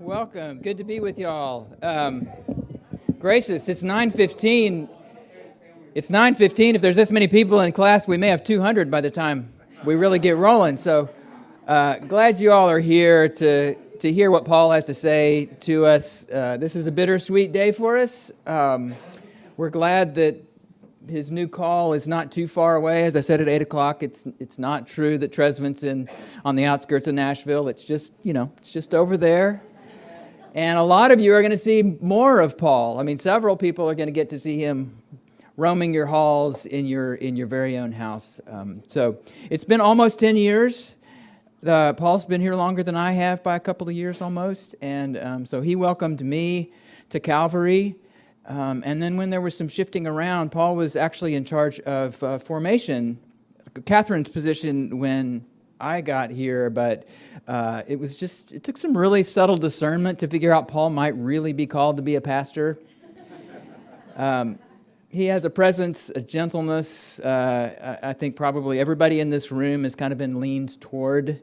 Welcome. Good to be with y'all. Gracious, it's 9:15. It's 9:15. If there's this many people in class, we may have 200 by the time we really get rolling. So glad you all are here to hear what Paul has to say to us. This is a bittersweet day for us. We're glad that his new call is not too far away. As I said at 8 o'clock, it's not true that Tresvant's on the outskirts of Nashville. It's just, it's just over there. And a lot of you are going to see more of Paul. I mean, several people are going to get to see him roaming your halls in your very own house. So it's been almost 10 years. Paul's been here longer than I have by a couple of years almost. And so he welcomed me to Calvary. And then when there was some shifting around, Paul was actually in charge of formation, Catherine's position when I got here, but it took some really subtle discernment to figure out Paul might really be called to be a pastor. He has a presence, a gentleness. I think probably everybody in this room has kind of been leaned toward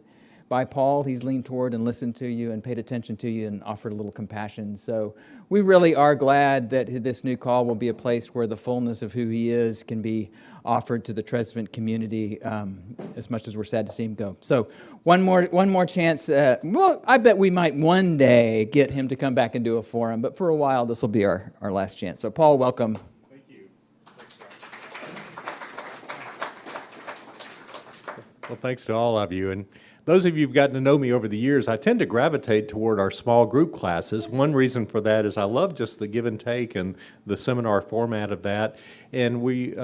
by Paul. He's leaned toward and listened to you and paid attention to you and offered a little compassion. So we really are glad that this new call will be a place where the fullness of who he is can be offered to the Tresvant community, as much as we're sad to see him go. So one more chance. I bet we might one day get him to come back and do a forum, but for a while this will be our last chance. So Paul, welcome. Thank you. Well, thanks to all of you. And those of you who've gotten to know me over the years, I tend to gravitate toward our small group classes. One reason for that is I love just the give and take and the seminar format of that. And we,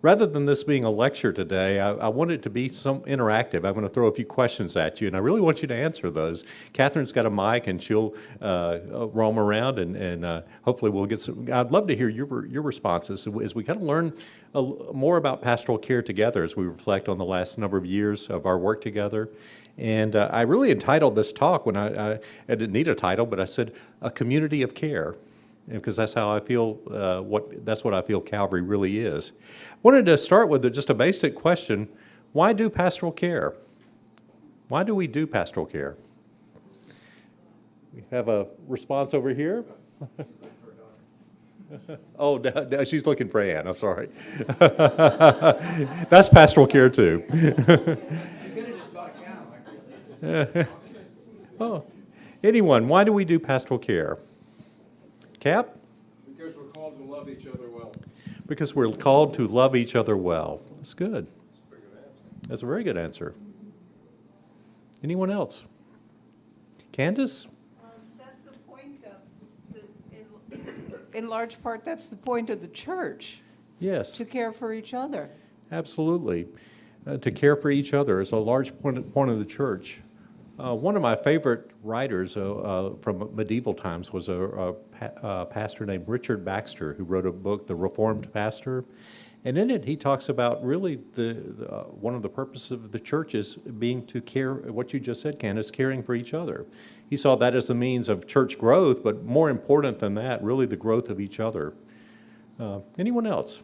rather than this being a lecture today, I want it to be some interactive. I'm going to throw a few questions at you, and I really want you to answer those. Catherine's got a mic, and she'll roam around, and hopefully we'll get some. I'd love to hear your responses as we kind of learn more about pastoral care together as we reflect on the last number of years of our work together. And I really entitled this talk when I didn't need a title, but I said, A Community of Care, because that's how I feel, that's what I feel Calvary really is. I wanted to start with just a basic question. Why do pastoral care? Why do we do pastoral care? We have a response over here. Oh, she's looking for Ann, I'm sorry. That's pastoral care too. Oh, anyone, why do we do pastoral care? Cap? Because we're called to love each other well. Because we're called to love each other well. That's good. That's a very good answer. Anyone else? Candace? That's the point in large part, that's the point of the church. Yes. To care for each other. Absolutely. To care for each other is a large point of the church. One of my favorite writers from medieval times was a pastor named Richard Baxter, who wrote a book, The Reformed Pastor. And in it, he talks about really one of the purposes of the church is being to care, what you just said, Candace, caring for each other. He saw that as a means of church growth, but more important than that, really the growth of each other. Anyone else?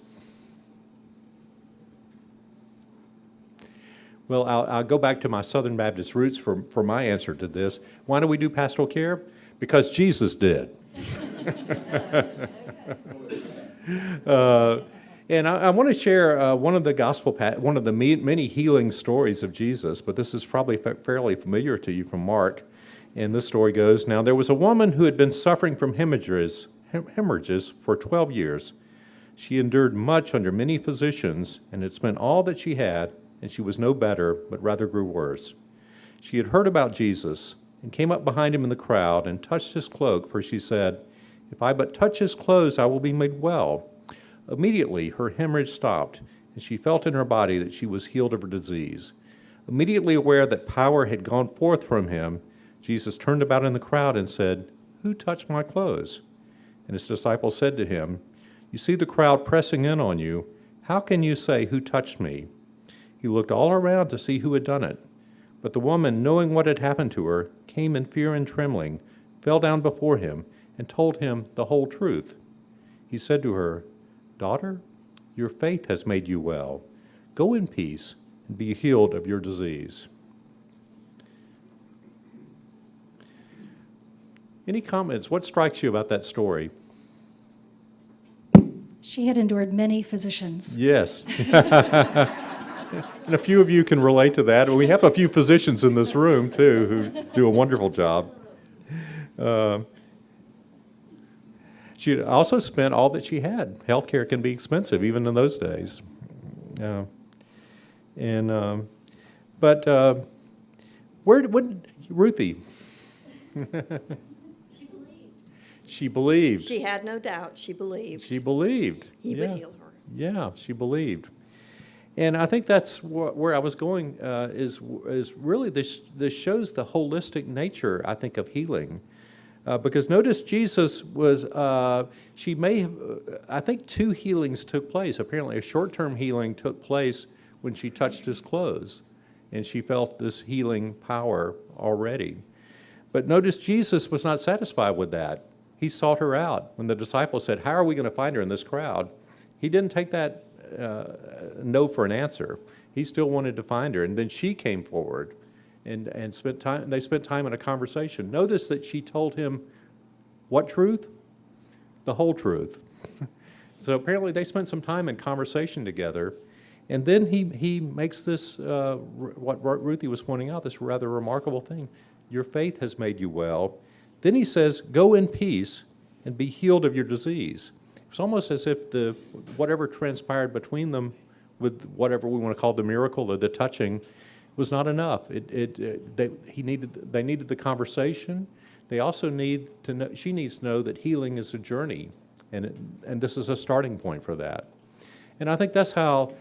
Well, I'll go back to my Southern Baptist roots for my answer to this. Why do we do pastoral care? Because Jesus did. And I want to share one of the many healing stories of Jesus, but this is probably fairly familiar to you from Mark. And this story goes, now there was a woman who had been suffering from hemorrhages for 12 years. She endured much under many physicians and had spent all that she had, and she was no better, but rather grew worse. She had heard about Jesus and came up behind him in the crowd and touched his cloak, for she said, if I but touch his clothes, I will be made well. Immediately her hemorrhage stopped, and she felt in her body that she was healed of her disease. Immediately aware that power had gone forth from him, Jesus turned about in the crowd and said, who touched my clothes? And his disciples said to him, you see the crowd pressing in on you. How can you say, who touched me? He looked all around to see who had done it. But the woman, knowing what had happened to her, came in fear and trembling, fell down before him, and told him the whole truth. He said to her, daughter, your faith has made you well. Go in peace and be healed of your disease. Any comments? What strikes you about that story? She had endured many physicians. Yes. And a few of you can relate to that. We have a few physicians in this room, too, who do a wonderful job. She also spent all that she had. Healthcare can be expensive, even in those days. Where did Ruthie? She believed. She had no doubt. She believed. She believed. He would heal her. Yeah, she believed. And I think that's where I was going, is really this shows the holistic nature, I think, of healing. Because notice Jesus was, she may have, I think 2 healings took place. Apparently a short-term healing took place when she touched his clothes, and she felt this healing power already. But notice Jesus was not satisfied with that. He sought her out. When the disciples said, "How are we going to find her in this crowd?" He didn't take that no for an answer. He still wanted to find her. And then she came forward and spent time. They spent time in a conversation. Notice that she told him what truth? The whole truth. So apparently they spent some time in conversation together. And then he makes this, what Ruthie was pointing out, this rather remarkable thing. Your faith has made you well. Then he says, go in peace and be healed of your disease. It's almost as if whatever transpired between them with whatever we want to call the miracle or the touching was not enough. They needed the conversation. They also need to know, she needs to know that healing is a journey, and this is a starting point for that. And I think that's how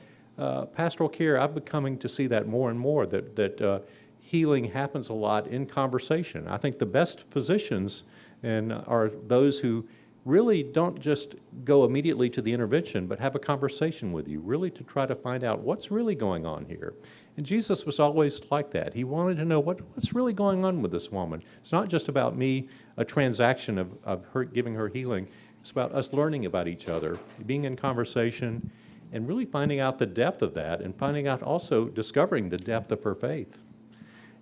pastoral care, I'm becoming to see that more and more, that healing happens a lot in conversation. I think the best physicians are those who really don't just go immediately to the intervention, but have a conversation with you, really to try to find out what's really going on here. And Jesus was always like that. He wanted to know what's really going on with this woman. It's not just about me, a transaction of her giving her healing. It's about us learning about each other, being in conversation, and really finding out the depth of that, and finding out also discovering the depth of her faith.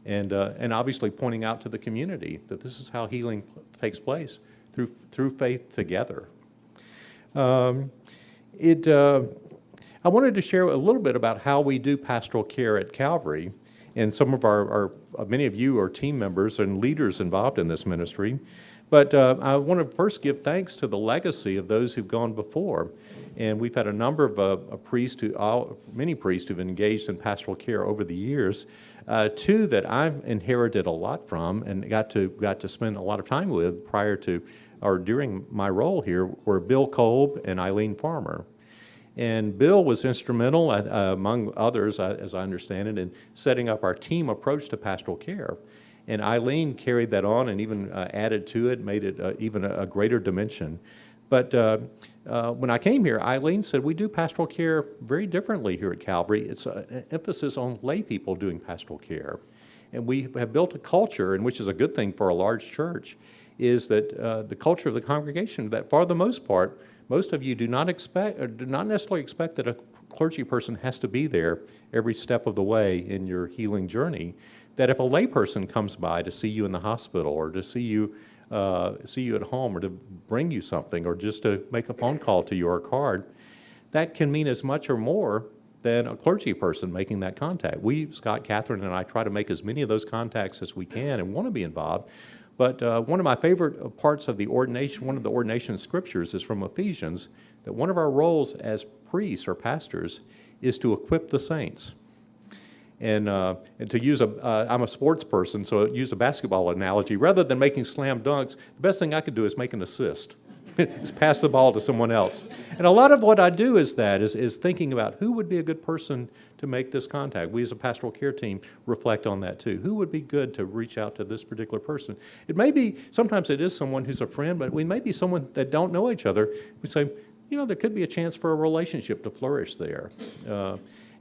And obviously pointing out to the community that this is how healing takes place, through faith together. I wanted to share a little bit about how we do pastoral care at Calvary, and some of many of you are team members and leaders involved in this ministry. But I want to first give thanks to the legacy of those who've gone before. And we've had a number of many priests who've engaged in pastoral care over the years. 2 that I've inherited a lot from and got to spend a lot of time with prior to or during my role here were Bill Kolb and Eileen Farmer. And Bill was instrumental, among others, as I understand it, in setting up our team approach to pastoral care. And Eileen carried that on and even added to it, made it even a greater dimension. But when I came here, Eileen said, we do pastoral care very differently here at Calvary. It's an emphasis on lay people doing pastoral care. And we have built a culture, and which is a good thing for a large church, is that the culture of the congregation, that for the most part, most of you do not necessarily expect that a clergy person has to be there every step of the way in your healing journey. That if a layperson comes by to see you in the hospital, or to see you at home, or to bring you something, or just to make a phone call to you or a card, that can mean as much or more than a clergy person making that contact. Scott, Catherine, and I try to make as many of those contacts as we can and want to be involved. But one of my favorite parts of the ordination, one of the ordination scriptures, is from Ephesians, that one of our roles as priests or pastors is to equip the saints. And to use I'm a sports person, so use a basketball analogy. Rather than making slam dunks, the best thing I could do is make an assist. Is pass the ball to someone else. And a lot of what I do is thinking about who would be a good person to make this contact. We as a pastoral care team reflect on that too. Who would be good to reach out to this particular person? It may be, sometimes it is someone who's a friend, but we may be someone that don't know each other. We say, there could be a chance for a relationship to flourish there.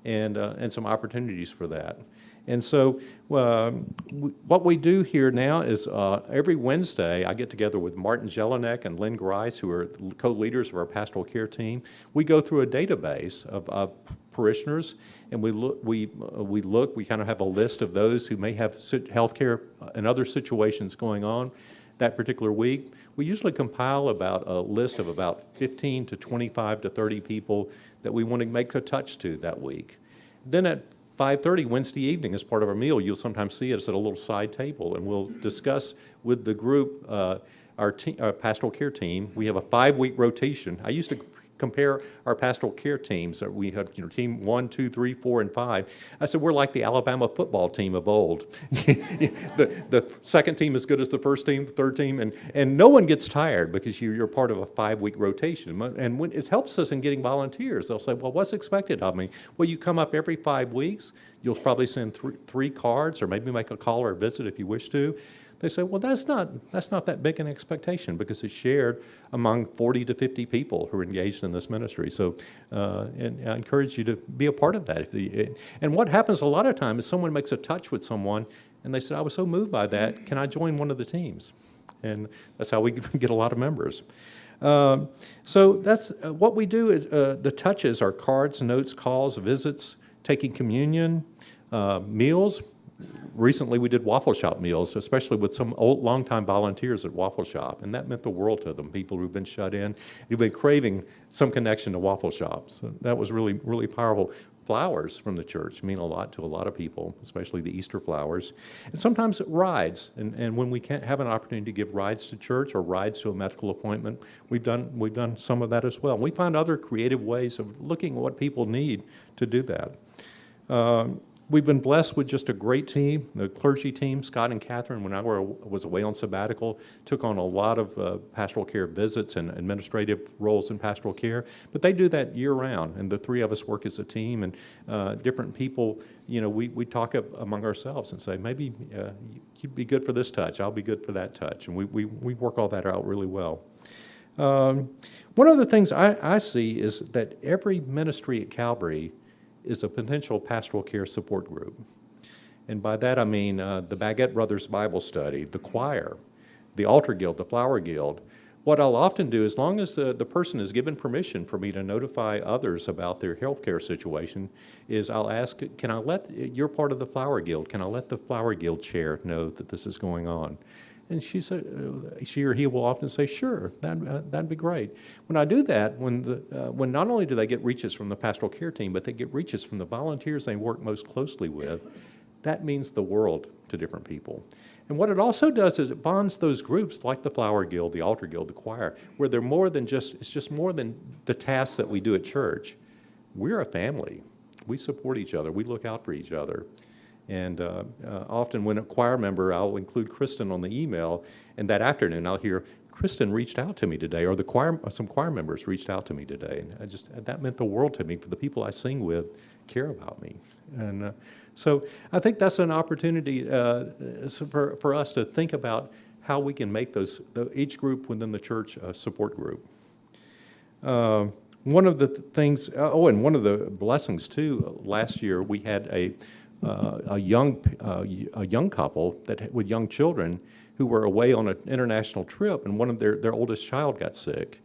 And some opportunities for that. And so what we do here now is every Wednesday I get together with Martin Jelinek and Lynn Grice, who are co-leaders of our pastoral care team. We go through a database of parishioners, and we kind of have a list of those who may have health care and other situations going on. that particular week, we usually compile about a list of about 15 to 25 to 30 people that we want to make a touch to that week. Then at 5:30 Wednesday evening, as part of our meal, you'll sometimes see us at a little side table, and we'll discuss with the group, our pastoral care team. We have a 5-week rotation. I used to compare our pastoral care teams. We have, team 1, 2, 3, 4, and 5. I said, we're like the Alabama football team of old. The second team as good as the first team, the third team, and no one gets tired because you're part of a 5-week rotation. And when it helps us in getting volunteers. They'll say, well, what's expected of me? Well, you come up every 5 weeks. You'll probably send three cards, or maybe make a call or a visit if you wish to. They say, well, that's not that big an expectation because it's shared among 40 to 50 people who are engaged in this ministry. So and I encourage you to be a part of that. And what happens a lot of times is someone makes a touch with someone and they say, I was so moved by that, can I join one of the teams? And that's how we get a lot of members. So that's what we do is the touches are cards, notes, calls, visits, taking communion, meals. Recently, we did waffle shop meals, especially with some longtime volunteers at Waffle Shop, and that meant the world to them, people who've been shut in, who've been craving some connection to Waffle Shop. So that was really, really powerful. Flowers from the church mean a lot to a lot of people, especially the Easter flowers. And sometimes rides, and when we can't have an opportunity to give rides to church or rides to a medical appointment, we've done some of that as well. We find other creative ways of looking at what people need to do that. We've been blessed with just a great team, the clergy team. Scott and Catherine, when I was away on sabbatical, took on a lot of pastoral care visits and administrative roles in pastoral care. But they do that year-round, and the three of us work as a team. And different people, we talk among ourselves and say, maybe you'd be good for this touch, I'll be good for that touch. And we work all that out really well. One of the things I see is that every ministry at Calvary is a potential pastoral care support group. And by that I mean the Baguette Brothers Bible Study, the choir, the Altar Guild, the Flower Guild. What I'll often do, as long as the person is given permission for me to notify others about their healthcare situation, is I'll ask, can I let, you're part of the Flower Guild, can I let the Flower Guild chair know that this is going on? And she or he will often say, sure, that'd be great. When I do that, when not only do they get reaches from the pastoral care team, but they get reaches from the volunteers they work most closely with, that means the world to different people. And what it also does is it bonds those groups like the Flower Guild, the Altar Guild, the choir, where they're more than it's just more than the tasks that we do at church. We're a family. We support each other. We look out for each other. And often when a choir member, I'll include Kristen on the email, and that afternoon I'll hear, Kristen reached out to me today, or some choir members reached out to me today. And that meant the world to me, for the people I sing with care about me. And so I think that's an opportunity for us to think about how we can make each group within the church a support group. One of the things, and one of the blessings too, last year we had a young couple with young children who were away on an international trip, and one of their oldest child got sick.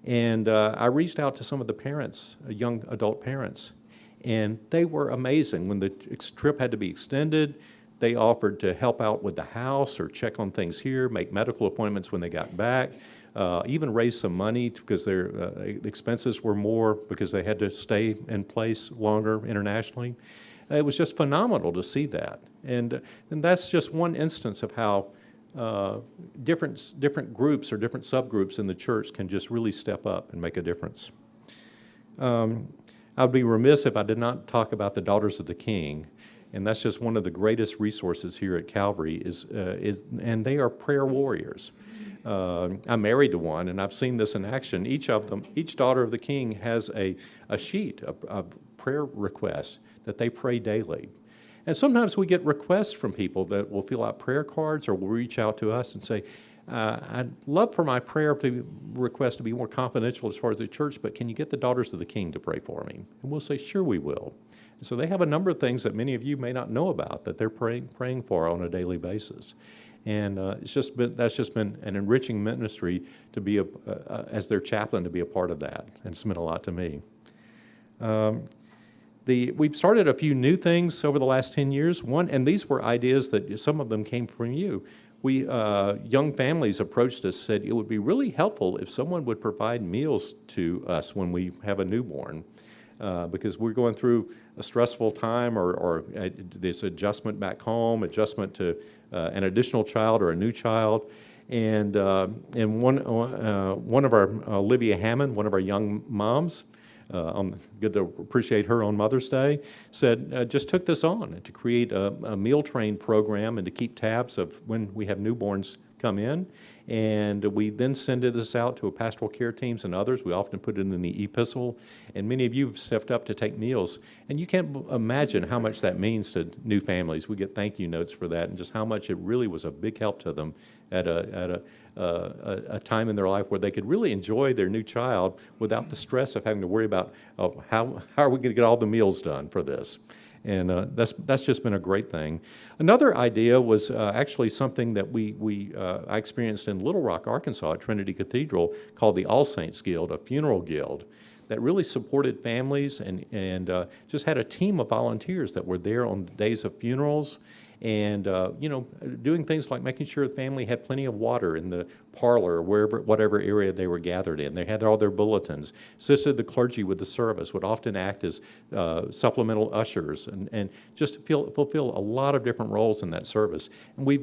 And I reached out to some of the parents, young adult parents, and they were amazing. When the trip had to be extended, they offered to help out with the house or check on things here, make medical appointments when they got back, even raise some money because their expenses were more because they had to stay in place longer internationally. It was just phenomenal to see that. And that's just one instance of how different groups or different subgroups in the church can just really step up and make a difference. I'd be remiss if I did not talk about the Daughters of the King. And that's just one of the greatest resources here at Calvary, and they are prayer warriors. I'm married to one, and I've seen this in action. Each Daughter of the King has a sheet of prayer requests that they pray daily. And sometimes we get requests from people that will fill out prayer cards or will reach out to us and say, I'd love for my prayer request to be more confidential as far as the church, but can you get the Daughters of the King to pray for me? And we'll say, sure, we will. And so they have a number of things that many of you may not know about that they're praying for on a daily basis. And that's just been an enriching ministry to be as their chaplain, to be a part of that. And it's meant a lot to me. We've started a few new things over the last 10 years. And these were ideas that some of them came from you. young families approached us, said it would be really helpful if someone would provide meals to us when we have a newborn, because we're going through a stressful time, or this adjustment back home, adjustment to an additional child or a new child. And one of our, Olivia Hammond, one of our young moms, good to appreciate her on Mother's Day, said just took this on to create a meal train program and to keep tabs of when we have newborns come in. And we then send this out to pastoral care teams and others. We often put it in the epistle, and many of you have stepped up to take meals. And you can't imagine how much that means to new families. We get thank you notes for that, and just how much it really was a big help to them at a time in their life where they could really enjoy their new child without the stress of having to worry about how are we going to get all the meals done for this. And that's just been a great thing. Another idea was actually something that I experienced in Little Rock, Arkansas, at Trinity Cathedral, called the All Saints Guild, a funeral guild that really supported families and just had a team of volunteers that were there on the days of funerals, and doing things like making sure the family had plenty of water in the parlor, whatever area they were gathered in. They had all their bulletins, assisted the clergy with the service, would often act as supplemental ushers, and just fulfill a lot of different roles in that service. And we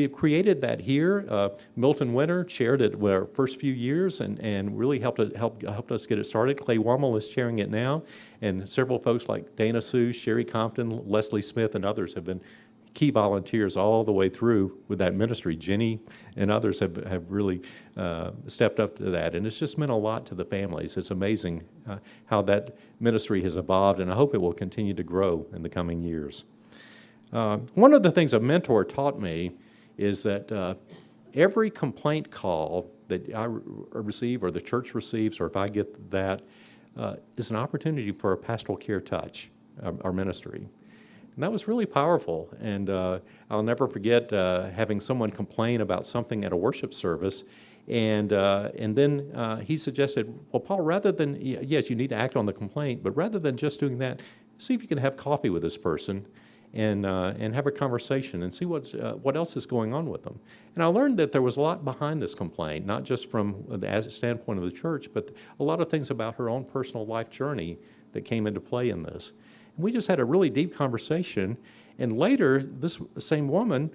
have created that here. Milton Winter chaired it our first few years and really helped us get it started. Clay Wammel is chairing it now, and several folks like Dana Sue, Sherry Compton, Leslie Smith, and others have been key volunteers all the way through with that ministry. Jenny and others have really stepped up to that, and it's just meant a lot to the families. It's amazing how that ministry has evolved, and I hope it will continue to grow in the coming years. One of the things a mentor taught me is that every complaint call that I receive, or the church receives, or if I get that, is an opportunity for a pastoral care touch, our ministry. And that was really powerful, and I'll never forget having someone complain about something at a worship service, and then he suggested, well, Paul, rather than, yes, you need to act on the complaint, but rather than just doing that, see if you can have coffee with this person and have a conversation and see what else is going on with them. And I learned that there was a lot behind this complaint, not just from the standpoint of the church, but a lot of things about her own personal life journey that came into play in this. And we just had a really deep conversation, and later this same woman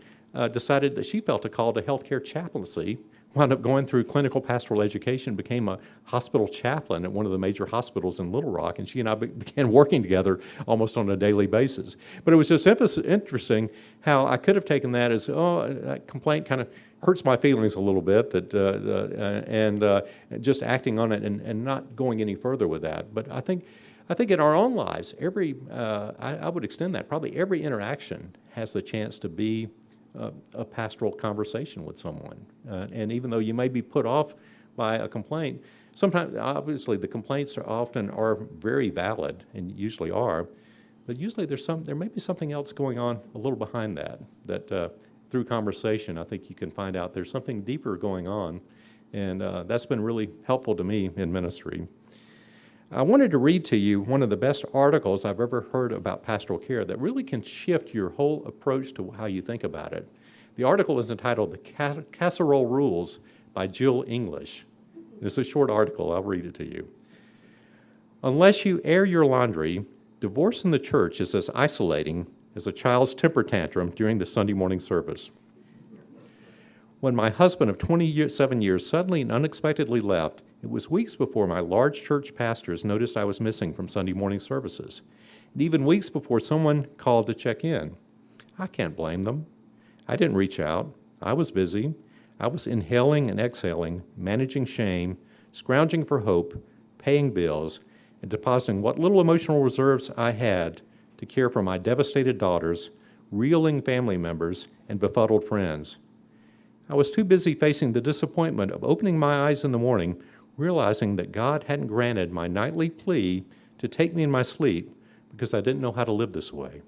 decided that she felt a call to healthcare chaplaincy, wound up going through clinical pastoral education, became a hospital chaplain at one of the major hospitals in Little Rock, and she and I began working together almost on a daily basis. But it was just interesting how I could have taken that as, that complaint kind of hurts my feelings a little bit, and just acting on it and not going any further with that. But I think in our own lives, I would extend that, probably every interaction has the chance to be a pastoral conversation with someone. And even though you may be put off by a complaint, sometimes, obviously, the complaints are very valid, and usually are, but usually there may be something else going on a little behind that through conversation, I think you can find out there's something deeper going on, and that's been really helpful to me in ministry. I wanted to read to you one of the best articles I've ever heard about pastoral care that really can shift your whole approach to how you think about it. The article is entitled "The Casserole Rules" by Jill English. It's a short article. I'll read it to you. Unless you air your laundry, divorce in the church is as isolating as a child's temper tantrum during the Sunday morning service. When my husband of 27 years suddenly and unexpectedly left, it was weeks before my large church pastors noticed I was missing from Sunday morning services, and even weeks before someone called to check in. I can't blame them. I didn't reach out. I was busy. I was inhaling and exhaling, managing shame, scrounging for hope, paying bills, and depositing what little emotional reserves I had to care for my devastated daughters, reeling family members, and befuddled friends. I was too busy facing the disappointment of opening my eyes in the morning, realizing that God hadn't granted my nightly plea to take me in my sleep because I didn't know how to live this way.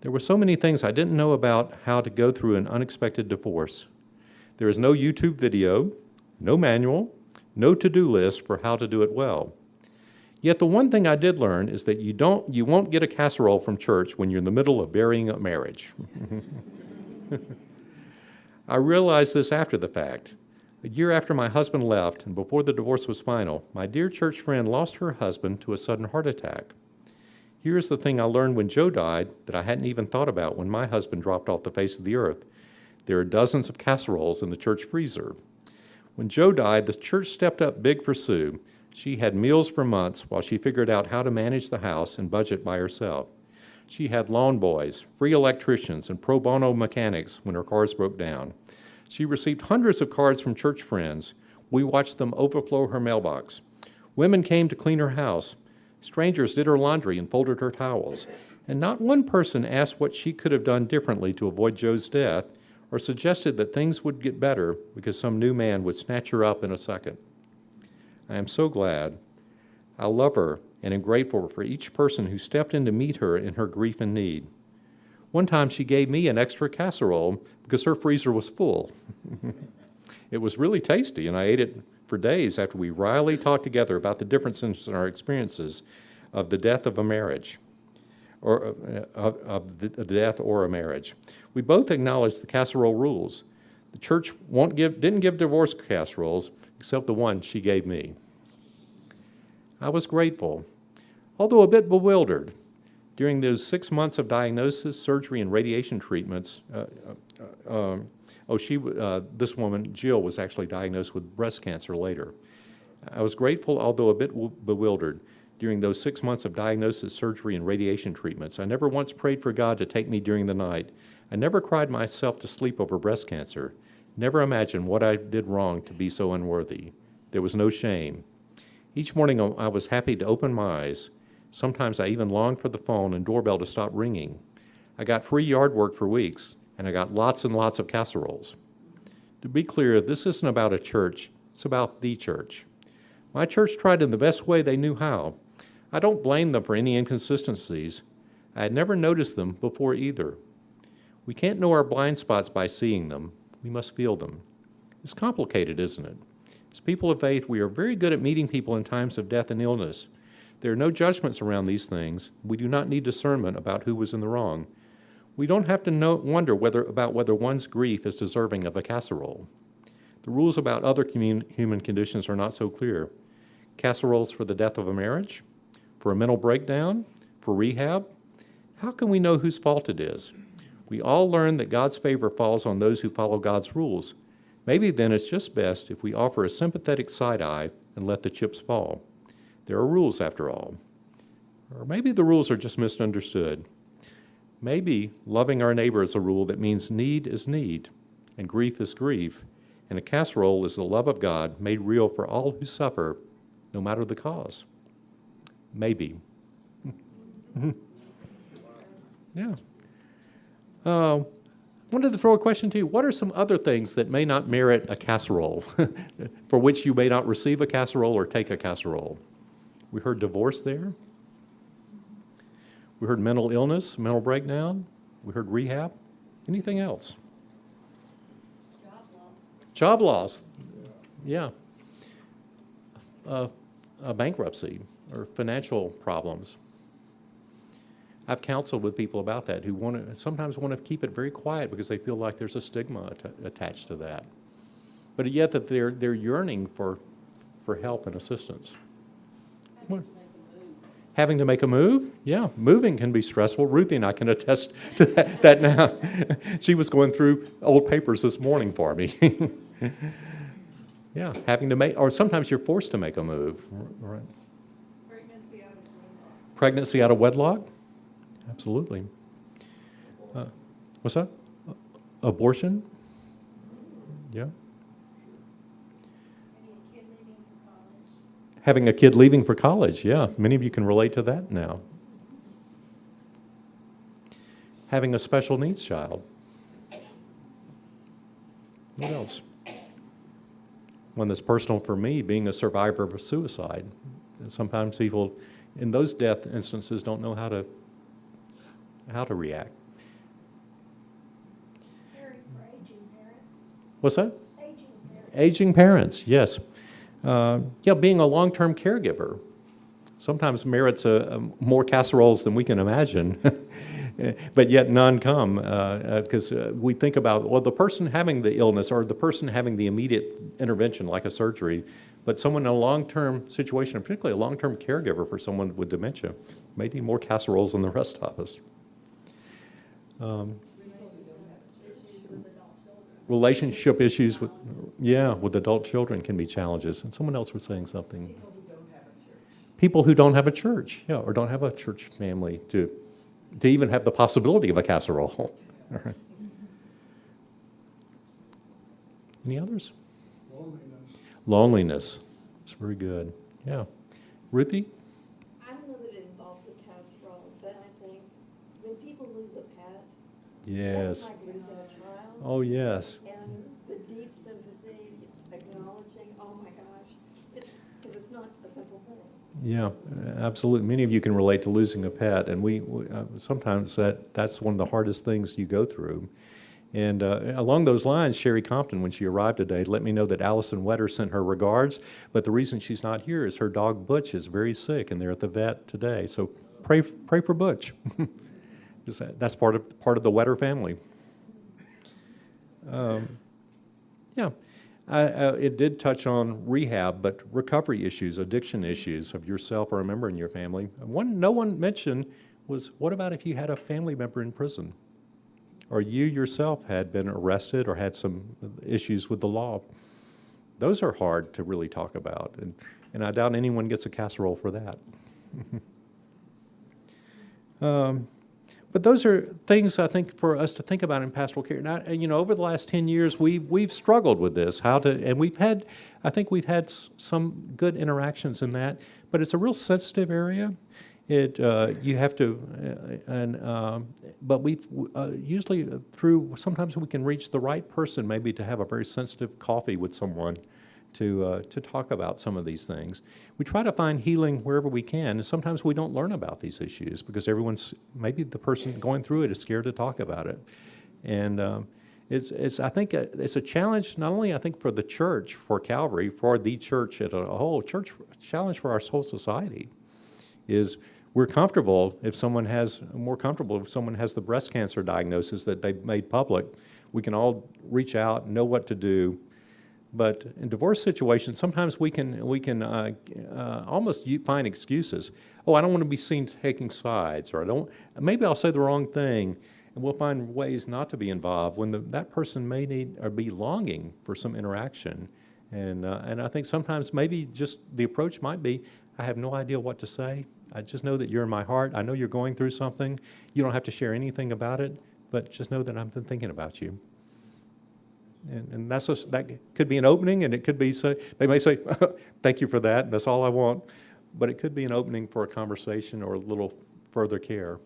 There were so many things I didn't know about how to go through an unexpected divorce. There is no YouTube video, no manual, no to-do list for how to do it well. Yet the one thing I did learn is that you won't get a casserole from church when you're in the middle of burying a marriage. I realized this after the fact. A year after my husband left and before the divorce was final, my dear church friend lost her husband to a sudden heart attack. Here's the thing I learned when Joe died that I hadn't even thought about when my husband dropped off the face of the earth. There are dozens of casseroles in the church freezer. When Joe died, the church stepped up big for Sue. She had meals for months while she figured out how to manage the house and budget by herself. She had lawn boys, free electricians, and pro bono mechanics when her cars broke down. She received hundreds of cards from church friends. We watched them overflow her mailbox. Women came to clean her house. Strangers did her laundry and folded her towels. And not one person asked what she could have done differently to avoid Joe's death or suggested that things would get better because some new man would snatch her up in a second. I am so glad. I love her and am grateful for each person who stepped in to meet her in her grief and need. One time she gave me an extra casserole because her freezer was full. It was really tasty, and I ate it for days after we wryly talked together about the differences in our experiences of the death of a marriage, or of the death or a marriage. We both acknowledged the casserole rules. The church didn't give divorce casseroles, except the one she gave me. I was grateful, although a bit bewildered. During those 6 months of diagnosis, surgery, and radiation treatments, this woman, Jill, was actually diagnosed with breast cancer later. I was grateful, although a bit bewildered. During those 6 months of diagnosis, surgery, and radiation treatments, I never once prayed for God to take me during the night. I never cried myself to sleep over breast cancer. Never imagined what I did wrong to be so unworthy. There was no shame. Each morning I was happy to open my eyes. Sometimes I even longed for the phone and doorbell to stop ringing. I got free yard work for weeks, and I got lots and lots of casseroles. To be clear, this isn't about a church, it's about the church. My church tried in the best way they knew how. I don't blame them for any inconsistencies. I had never noticed them before either. We can't know our blind spots by seeing them. We must feel them. It's complicated, isn't it? As people of faith, we are very good at meeting people in times of death and illness. There are no judgments around these things. We do not need discernment about who was in the wrong. We don't have to wonder whether one's grief is deserving of a casserole. The rules about other human conditions are not so clear. Casseroles for the death of a marriage? For a mental breakdown? For rehab? How can we know whose fault it is? We all learn that God's favor falls on those who follow God's rules. Maybe then it's just best if we offer a sympathetic side eye and let the chips fall. There are rules, after all. Or maybe the rules are just misunderstood. Maybe loving our neighbor is a rule that means need is need, and grief is grief, and a casserole is the love of God made real for all who suffer, no matter the cause. Maybe. Yeah. Wanted to throw a question to you. What are some other things that may not merit a casserole, for which you may not receive a casserole or take a casserole? We heard divorce there. We heard mental illness, mental breakdown. We heard rehab. Anything else? Job loss. Yeah. A bankruptcy or financial problems. I've counseled with people about that who sometimes want to keep it very quiet because they feel like there's a stigma attached to that. But yet that they're yearning for help and assistance. Having to make a move? Yeah, moving can be stressful. Ruthie and I can attest to that now. She was going through old papers this morning for me. Yeah, having to make, or sometimes you're forced to make a move. Right. Pregnancy out of wedlock? Absolutely. What's that? Abortion? Yeah. Having a kid leaving for college, yeah. Many of you can relate to that now. Having a special needs child. What else? One that's personal for me, being a survivor of suicide. And sometimes people in those death instances don't know how to react. Caring for aging parents. What's that? Aging parents. Aging parents, yes. Yeah, being a long-term caregiver sometimes merits more casseroles than we can imagine. but yet none come, because we think about, well, the person having the illness or the person having the immediate intervention, like a surgery, but someone in a long-term situation, particularly a long-term caregiver for someone with dementia, may need more casseroles than the rest of us. Relationship issues with adult children can be challenges. And someone else was saying something. People who don't have a church, or don't have a church family to even have the possibility of a casserole. All right. Any others? Loneliness. It's very good. Yeah. Ruthie? I don't know that it involves a casserole, but I think when people lose a pet, Yes. that's like losing a child. Oh, yes. And the deep sympathy, acknowledging, oh my gosh, because it's not a simple thing. Yeah, absolutely. Many of you can relate to losing a pet, and we sometimes that's one of the hardest things you go through. And along those lines, Sherry Compton, when she arrived today, let me know that Allison Wetter sent her regards, but the reason she's not here is her dog Butch is very sick, and they're at the vet today. So pray for Butch. That's part of the Wetter family. It did touch on rehab, but recovery issues, addiction issues of yourself or a member in your family. One no one mentioned was, what about if you had a family member in prison? Or you yourself had been arrested or had some issues with the law? Those are hard to really talk about, and I doubt anyone gets a casserole for that. But those are things I think for us to think about in pastoral care. Now, over the last 10 years, we've struggled with this, and I think we've had some good interactions in that, but it's a real sensitive area. You have to, but we usually sometimes we can reach the right person maybe to have a very sensitive coffee with someone to talk about some of these things. We try to find healing wherever we can, and sometimes we don't learn about these issues because maybe the person going through it is scared to talk about it. And I think it's a challenge not only I think for the church, for Calvary, for the church as a whole, challenge for our whole society is we're comfortable if someone has the breast cancer diagnosis that they've made public. We can all reach out, know what to do. But in divorce situations, sometimes we can almost find excuses. Oh, I don't want to be seen taking sides, or maybe I'll say the wrong thing, and we'll find ways not to be involved when that person may need or be longing for some interaction. And I think sometimes maybe just the approach might be, I have no idea what to say. I just know that you're in my heart. I know you're going through something. You don't have to share anything about it, but just know that I've been thinking about you. And that could be an opening, and it could be they may say, thank you for that, that's all I want. But it could be an opening for a conversation or a little further care.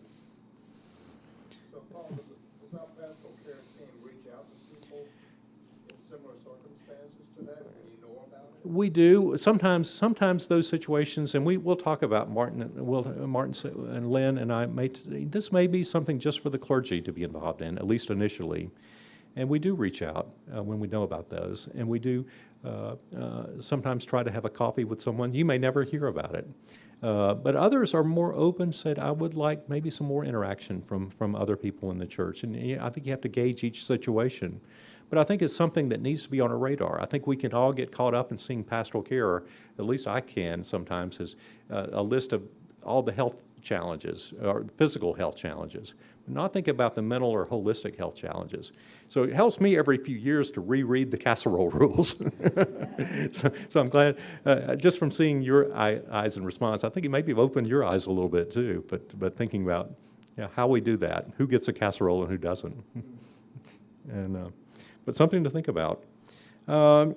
So Paul, does our pastoral care team reach out to people in similar circumstances to that? Do you know about it? We do. Sometimes those situations, and we'll talk about Martin and Lynn and I, this may be something just for the clergy to be involved in, at least initially. And we do reach out when we know about those. And we do sometimes try to have a coffee with someone. You may never hear about it. But others are more open, said, I would like maybe some more interaction from other people in the church. And I think you have to gauge each situation. But I think it's something that needs to be on our radar. I think we can all get caught up in seeing pastoral care, or at least I can sometimes, as a list of all the health challenges, or physical health challenges, but not think about the mental or holistic health challenges. So it helps me every few years to reread the casserole rules. So I'm glad, just from seeing your eyes in response, I think it maybe have opened your eyes a little bit too, but thinking about how we do that, who gets a casserole and who doesn't. And but something to think about. A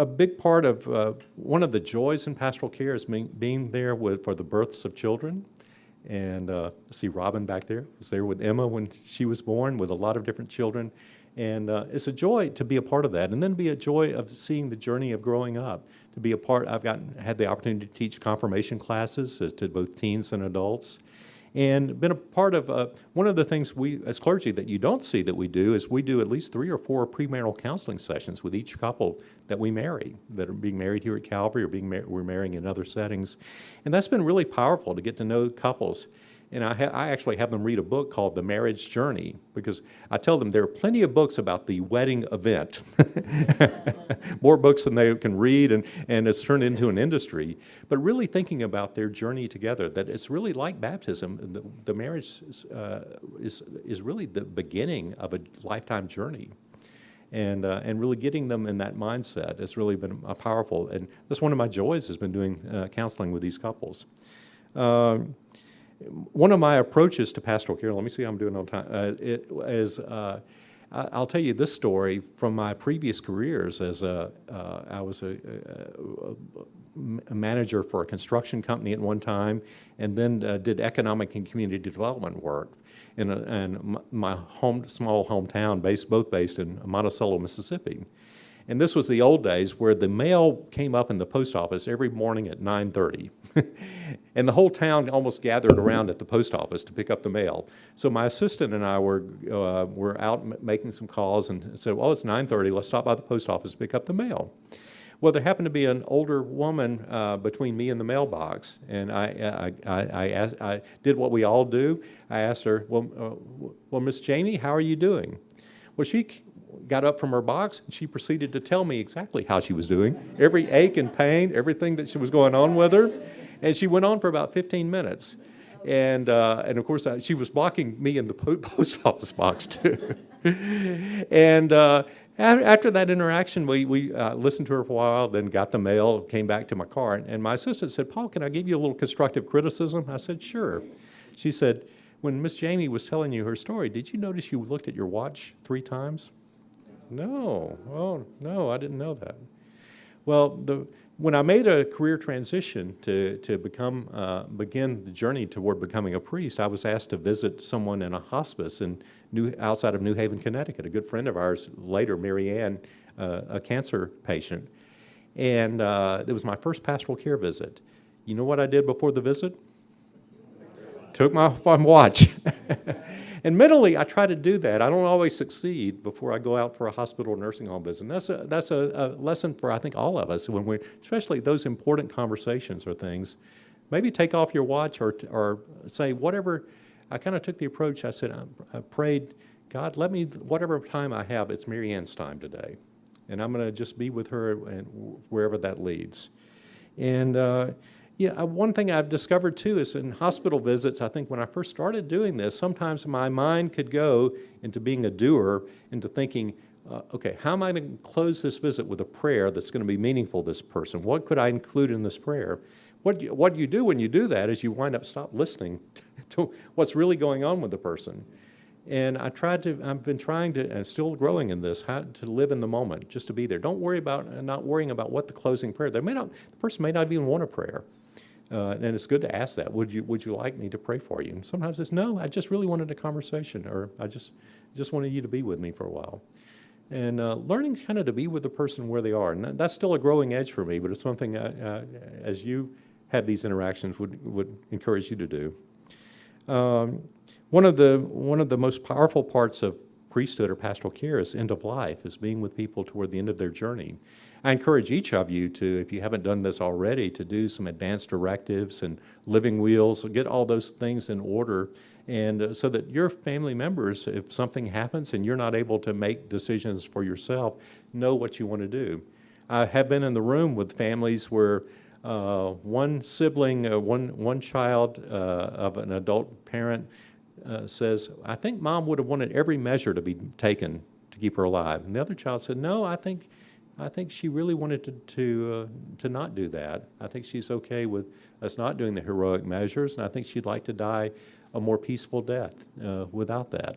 big part of one of the joys in pastoral care is being there for the births of children. And see Robin back there, was there with Emma when she was born, with a lot of different children. And it's a joy to be a part of that, and then be a joy of seeing the journey of growing up. To be a part, had the opportunity to teach confirmation classes to both teens and adults. And been a part of one of the things we, as clergy, that you don't see that we do is we do at least 3 or 4 premarital counseling sessions with each couple that we marry, that are being married here at Calvary or we're marrying in other settings. And that's been really powerful to get to know couples. And I actually have them read a book called The Marriage Journey, because I tell them there are plenty of books about the wedding event, more books than they can read, and it's turned into an industry. But really thinking about their journey together, that it's really like baptism. The marriage is really the beginning of a lifetime journey. And really getting them in that mindset has really been powerful. And that's one of my joys, has been doing counseling with these couples. One of my approaches to pastoral care, let me see how I'm doing on time, I'll tell you this story from my previous careers. I was a manager for a construction company at one time, and then did economic and community development work in my small hometown, both based in Monticello, Mississippi. And this was the old days where the mail came up in the post office every morning at 9:30. And the whole town almost gathered around at the post office to pick up the mail. So my assistant and I were out making some calls and said, well, it's 9:30, let's stop by the post office to pick up the mail. Well, there happened to be an older woman between me and the mailbox, and I did what we all do. I asked her, well, Miss Jamie, how are you doing? Well, she got up from her box, and she proceeded to tell me exactly how she was doing, every ache and pain, everything that was going on with her. And she went on for about 15 minutes. And of course, she was blocking me in the post office box, too. And after that interaction, we listened to her for a while, then got the mail, came back to my car. And my assistant said, Paul, can I give you a little constructive criticism? I said, sure. She said, when Miss Jamie was telling you her story, did you notice you looked at your watch 3 times? No. Oh, no, I didn't know that. Well, when I made a career transition to begin the journey toward becoming a priest, I was asked to visit someone in a hospice outside of New Haven, Connecticut. A good friend of ours, later, Mary Ann, a cancer patient. And it was my first pastoral care visit. You know what I did before the visit? Took my watch. And mentally, I try to do that. I don't always succeed before I go out for a hospital or nursing home visit. And that's a lesson for, I think, all of us, especially those important conversations or things. Maybe take off your watch or say whatever. I kind of took the approach. I said, I prayed, God, let me, whatever time I have, it's Mary Ann's time today. And I'm going to just be with her and wherever that leads. And one thing I've discovered, too, is in hospital visits, I think when I first started doing this, sometimes my mind could go into being a doer, into thinking, okay, how am I going to close this visit with a prayer that's going to be meaningful to this person? What could I include in this prayer? What you do when you do that is you wind up stop listening to what's really going on with the person. And I've been trying to, and still growing in this, how to live in the moment, just to be there. Don't worry about, not worrying about what the closing prayer, the person may not even want a prayer. And it's good to ask that. Would you like me to pray for you? And sometimes it's, no, I just really wanted a conversation, or I just wanted you to be with me for a while. And learning kind of to be with the person where they are. And that's still a growing edge for me, but it's something as you have these interactions would encourage you to do. One of the most powerful parts of priesthood or pastoral care is end of life, is being with people toward the end of their journey. I encourage each of you to, if you haven't done this already, to do some advanced directives and living wills, get all those things in order, and so that your family members, if something happens and you're not able to make decisions for yourself, know what you want to do. I have been in the room with families where one sibling, one child of an adult parent says, I think Mom would have wanted every measure to be taken to keep her alive. And the other child said, no, I think she really wanted to not do that. I think she's okay with us not doing the heroic measures, and I think she'd like to die a more peaceful death without that.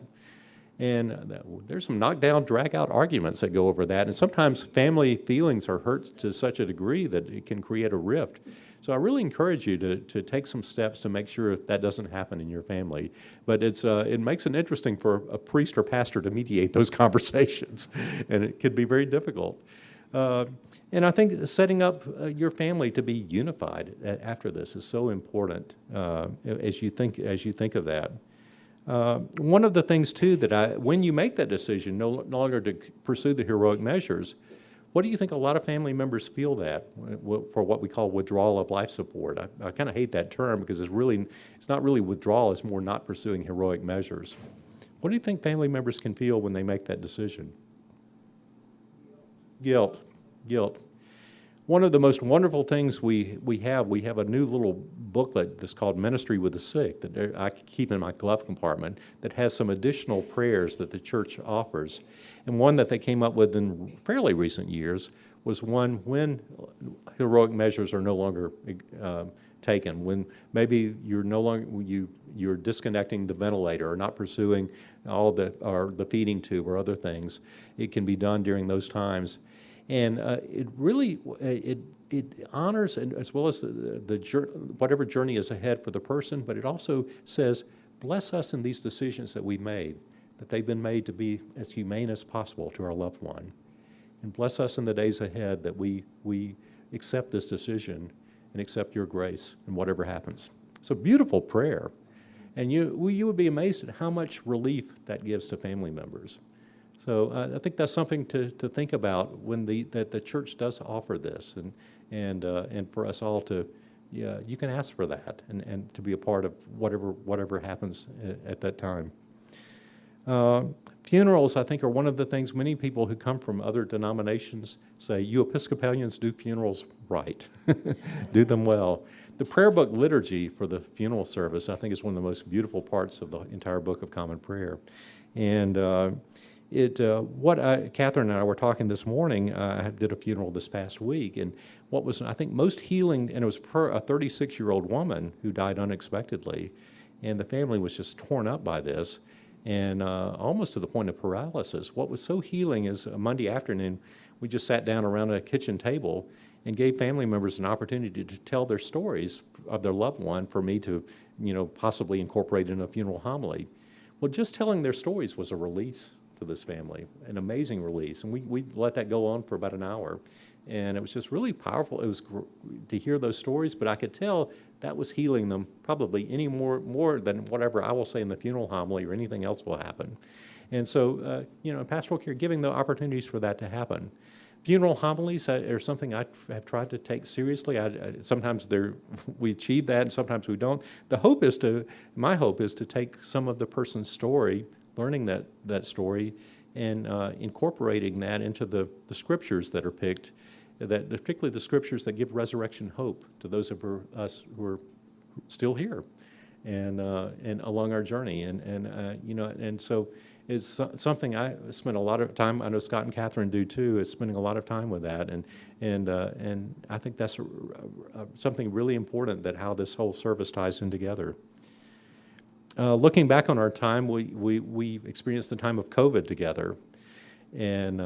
And there's some knockdown, drag-out arguments that go over that, and sometimes family feelings are hurt to such a degree that it can create a rift. So I really encourage you to take some steps to make sure that doesn't happen in your family. But it makes it interesting for a priest or pastor to mediate those conversations, and it could be very difficult. And I think setting up your family to be unified after this is so important as you think of that. One of the things too that when you make that decision, no longer to pursue the heroic measures, What do you think a lot of family members feel that for what we call withdrawal of life support? I kind of hate that term because it's not really withdrawal, it's more not pursuing heroic measures. What do you think family members can feel when they make that decision? Guilt. One of the most wonderful things we have a new little booklet that's called Ministry with the Sick that I keep in my glove compartment that has some additional prayers that the church offers. And one that they came up with in fairly recent years was one when heroic measures are no longer taken, when maybe you're disconnecting the ventilator or not pursuing the feeding tube or other things. It can be done during those times. And it really honors, and as well as whatever journey is ahead for the person, but it also says, bless us in these decisions that we made, that they've been made to be as humane as possible to our loved one. And bless us in the days ahead that we accept this decision and accept your grace in whatever happens. It's a beautiful prayer. And you would be amazed at how much relief that gives to family members. So I think that's something to think about when that the church does offer this, and for us all to, you can ask for that and to be a part of whatever happens at that time. Funerals, I think, are one of the things many people who come from other denominations say, you Episcopalians do funerals right, do them well. The prayer book liturgy for the funeral service, I think, is one of the most beautiful parts of the entire Book of Common Prayer. And Catherine and I were talking this morning, I did a funeral this past week, and what was, I think, most healing, and it was for a 36-year-old woman who died unexpectedly, and the family was just torn up by this, and almost to the point of paralysis. What was so healing is a Monday afternoon, we just sat down around a kitchen table and gave family members an opportunity to tell their stories of their loved one for me to, possibly incorporate in a funeral homily. Well, just telling their stories was a release to this family, an amazing release. And we let that go on for about an hour. And it was just really powerful. It was to hear those stories, but I could tell that was healing them probably any more than whatever I will say in the funeral homily or anything else will happen. And so, in pastoral care, giving the opportunities for that to happen. Funeral homilies are something I have tried to take seriously. Sometimes we achieve that, and sometimes we don't. My hope is to take some of the person's story, learning that story, and incorporating that into the scriptures that are picked, particularly the scriptures that give resurrection hope to those of us who are still here and along our journey. And so it's something I spend a lot of time, I know Scott and Catherine do too, is spending a lot of time with that. And I think that's something really important, that how this whole service ties in together. Looking back on our time, we experienced the time of COVID together. And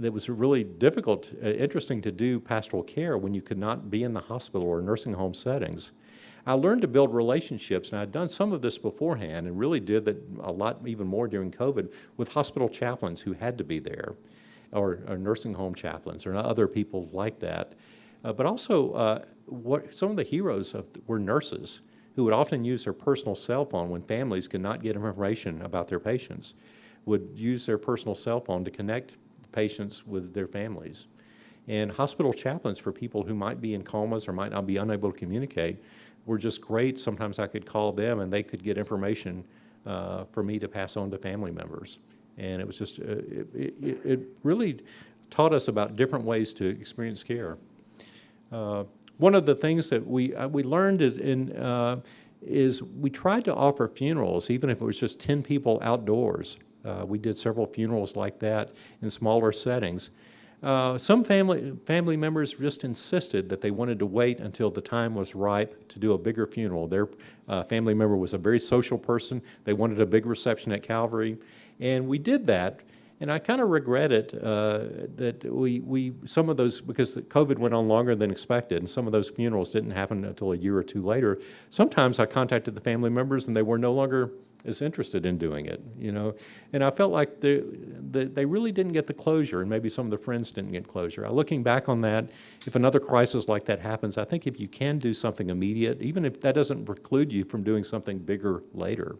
it was really difficult, interesting to do pastoral care when you could not be in the hospital or nursing home settings. I learned to build relationships, and I'd done some of this beforehand and really did that a lot even more during COVID with hospital chaplains who had to be there, or nursing home chaplains or other people like that. But also, some of the heroes were nurses who would often use their personal cell phone when families could not get information about their patients, would use their personal cell phone to connect patients with their families. And hospital chaplains for people who might be in comas or might not be unable to communicate were just great. Sometimes I could call them and they could get information for me to pass on to family members. And it was just, it really taught us about different ways to experience care. One of the things that we learned is we tried to offer funerals, even if it was just 10 people outdoors. We did several funerals like that in smaller settings. Some family members just insisted that they wanted to wait until the time was ripe to do a bigger funeral. Their family member was a very social person. They wanted a big reception at Calvary, and we did that. And I kind of regret it that some of those, because COVID went on longer than expected, and some of those funerals didn't happen until a year or two later. Sometimes I contacted the family members, and they were no longer as interested in doing it, And I felt like they really didn't get the closure, and maybe some of the friends didn't get closure. Looking back on that, if another crisis like that happens, I think if you can do something immediate, even if that doesn't preclude you from doing something bigger later,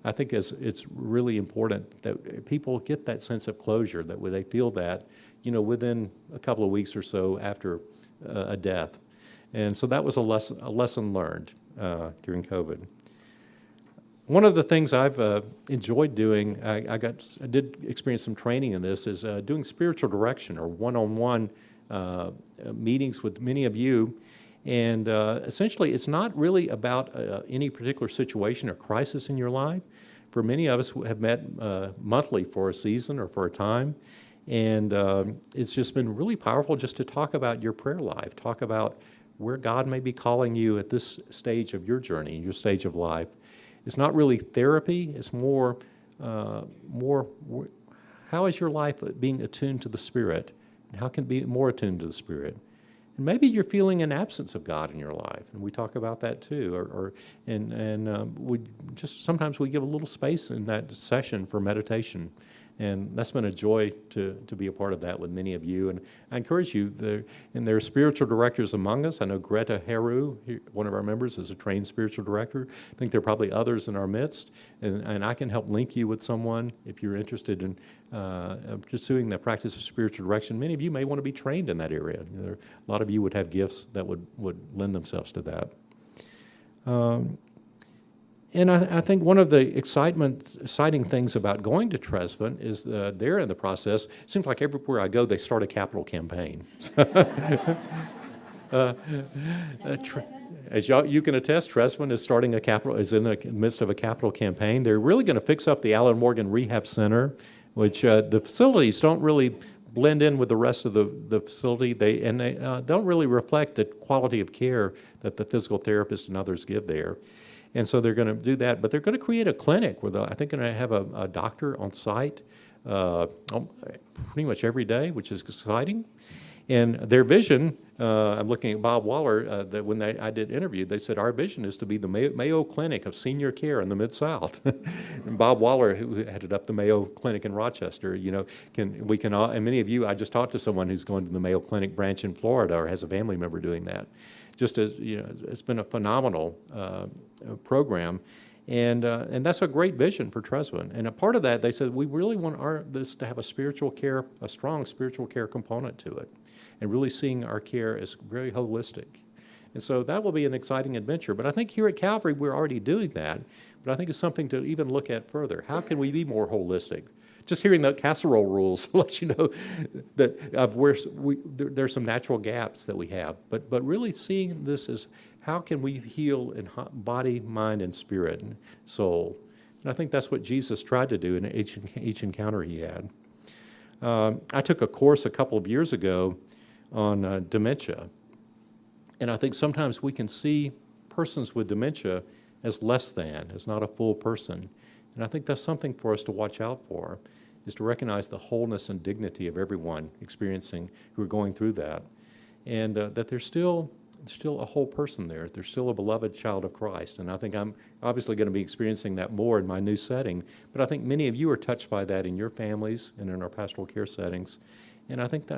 I think it's really important that people get that sense of closure, that they feel that, within a couple of weeks or so after a death. And so that was a lesson learned during COVID. One of the things I've enjoyed doing, I did experience some training in this, is doing spiritual direction or one-on-one meetings with many of you. And essentially, it's not really about any particular situation or crisis in your life. For many of us who have met monthly for a season or for a time. And it's just been really powerful just to talk about your prayer life, talk about where God may be calling you at this stage of your journey, your stage of life. It's not really therapy. It's more, how is your life being attuned to the Spirit? And how can it be more attuned to the Spirit? And maybe you're feeling an absence of God in your life, and we talk about that too. We just sometimes we give a little space in that session for meditation, and that's been a joy to be a part of that with many of you. And I encourage you, and there are spiritual directors among us. I know Greta Heru, one of our members, is a trained spiritual director. I think there are probably others in our midst, and I can help link you with someone if you're interested in pursuing the practice of spiritual direction. Many of you may want to be trained in that area. A lot of you would have gifts that would lend themselves to that. And I think one of the exciting things about going to Tresvant is there in the process, it seems like everywhere I go, they start a capital campaign. As you can attest, Tresvant is in the midst of a capital campaign. They're really going to fix up the Allen Morgan Rehab Center, which the facilities don't really blend in with the rest of the facility. They don't really reflect the quality of care that the physical therapists and others give there. And so they're going to do that, but they're going to create a clinic where I think they're going to have a doctor on site pretty much every day, which is exciting. And their vision, I'm looking at Bob Waller, that when I did interview, they said, our vision is to be the Mayo Clinic of senior care in the Mid-South. And Bob Waller, who headed up the Mayo Clinic in Rochester, and many of you, I just talked to someone who's going to the Mayo Clinic branch in Florida or has a family member doing that. Just as, it's been a phenomenal program. And that's a great vision for Tresvant. And a part of that, they said, we really want this to have a strong spiritual care component to it, and really seeing our care as very holistic. And so that will be an exciting adventure. But I think here at Calvary, we're already doing that. But I think it's something to even look at further. How can we be more holistic? Just hearing the casserole rules lets you know that there's some natural gaps that we have. But really seeing this as how can we heal in body, mind, and spirit and soul. And I think that's what Jesus tried to do in each encounter he had. I took a course a couple of years ago on dementia. And I think sometimes we can see persons with dementia as less than, as not a full person. And I think that's something for us to watch out for, is to recognize the wholeness and dignity of everyone who are going through that. And that there's still a whole person there. There's still a beloved child of Christ. And I think I'm obviously going to be experiencing that more in my new setting. But I think many of you are touched by that in your families and in our pastoral care settings. And I think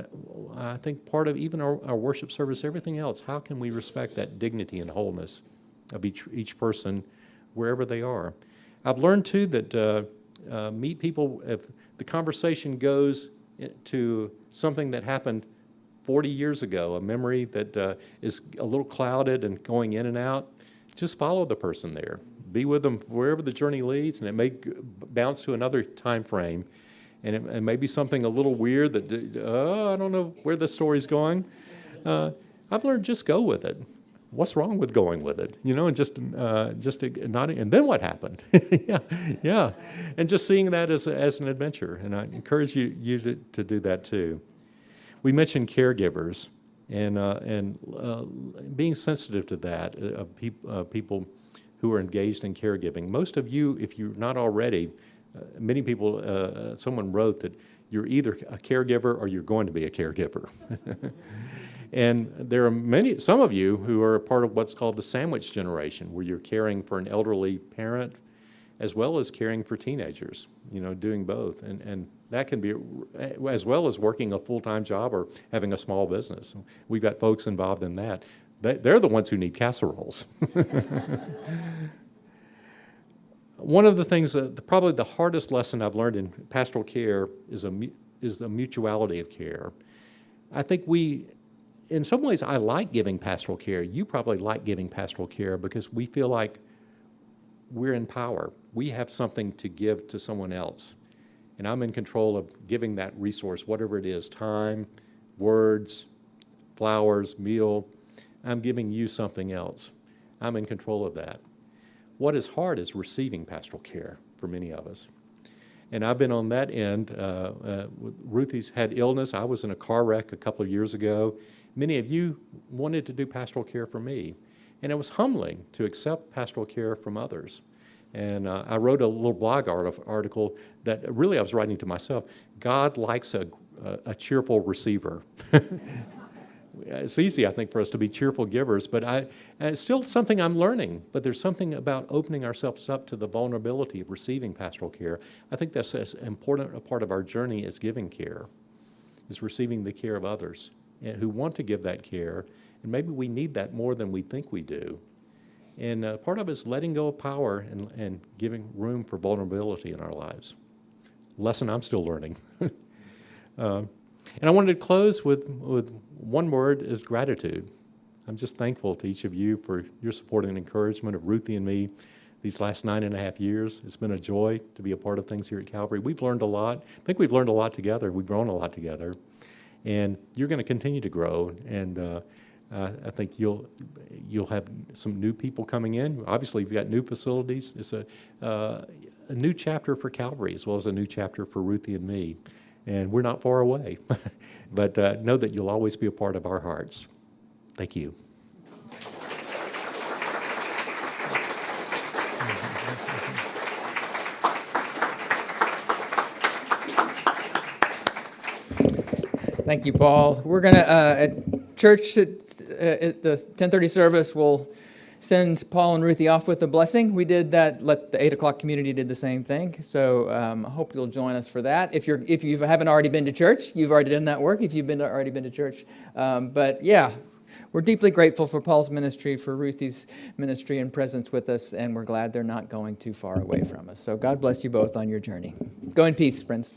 part of even our worship service, everything else, how can we respect that dignity and wholeness of each person wherever they are? I've learned too that meet people, if the conversation goes to something that happened 40 years ago, a memory that is a little clouded and going in and out, just follow the person there. Be with them wherever the journey leads, and it may bounce to another time frame. And it may be something a little weird that, I don't know where the story's going. I've learned just go with it. What's wrong with going with it? And just not. And then what happened? yeah. And just seeing that as an adventure. And I encourage you to do that too. We mentioned caregivers and being sensitive to that people who are engaged in caregiving. Most of you, if you're not already, many people, someone wrote that you're either a caregiver or you're going to be a caregiver. And there are some of you who are a part of what's called the sandwich generation, where you're caring for an elderly parent as well as caring for teenagers, doing both. And that can be as well as working a full-time job or having a small business. We've got folks involved in that. They're the ones who need casseroles. one of the things, probably the hardest lesson I've learned in pastoral care is the mutuality of care. I think in some ways, I like giving pastoral care. You probably like giving pastoral care because we feel like we're in power. We have something to give to someone else. And I'm in control of giving that resource, whatever it is, time, words, flowers, meal. I'm giving you something else. I'm in control of that. What is hard is receiving pastoral care for many of us. And I've been on that end. Ruthie's had illness. I was in a car wreck a couple of years ago. Many of you wanted to do pastoral care for me. And it was humbling to accept pastoral care from others. And I wrote a little blog article that really I was writing to myself. God likes a cheerful receiver. It's easy, I think, for us to be cheerful givers, but it's still something I'm learning. But there's something about opening ourselves up to the vulnerability of receiving pastoral care. I think that's as important a part of our journey as giving care, is receiving the care of others who want to give that care. And maybe we need that more than we think we do. And part of it is letting go of power and giving room for vulnerability in our lives. Lesson I'm still learning. And I wanted to close with one word, is gratitude. I'm just thankful to each of you for your support and encouragement of Ruthie and me these last 9.5 years. It's been a joy to be a part of things here at Calvary. We've learned a lot. I think we've learned a lot together. We've grown a lot together. And you're going to continue to grow. And I think you'll have some new people coming in. Obviously, you've got new facilities. It's a new chapter for Calvary as well as a new chapter for Ruthie and me. And we're not far away. But know that you'll always be a part of our hearts. Thank you. Thank you, Paul. We're going to, at church, at the 10:30 service, we'll send Paul and Ruthie off with a blessing. We did that. The 8 o'clock community did the same thing. So I hope you'll join us for that. If you haven't already been to church, you've already done that work. If you've already been to church, but yeah, we're deeply grateful for Paul's ministry, for Ruthie's ministry and presence with us, and we're glad they're not going too far away from us. So God bless you both on your journey. Go in peace, friends.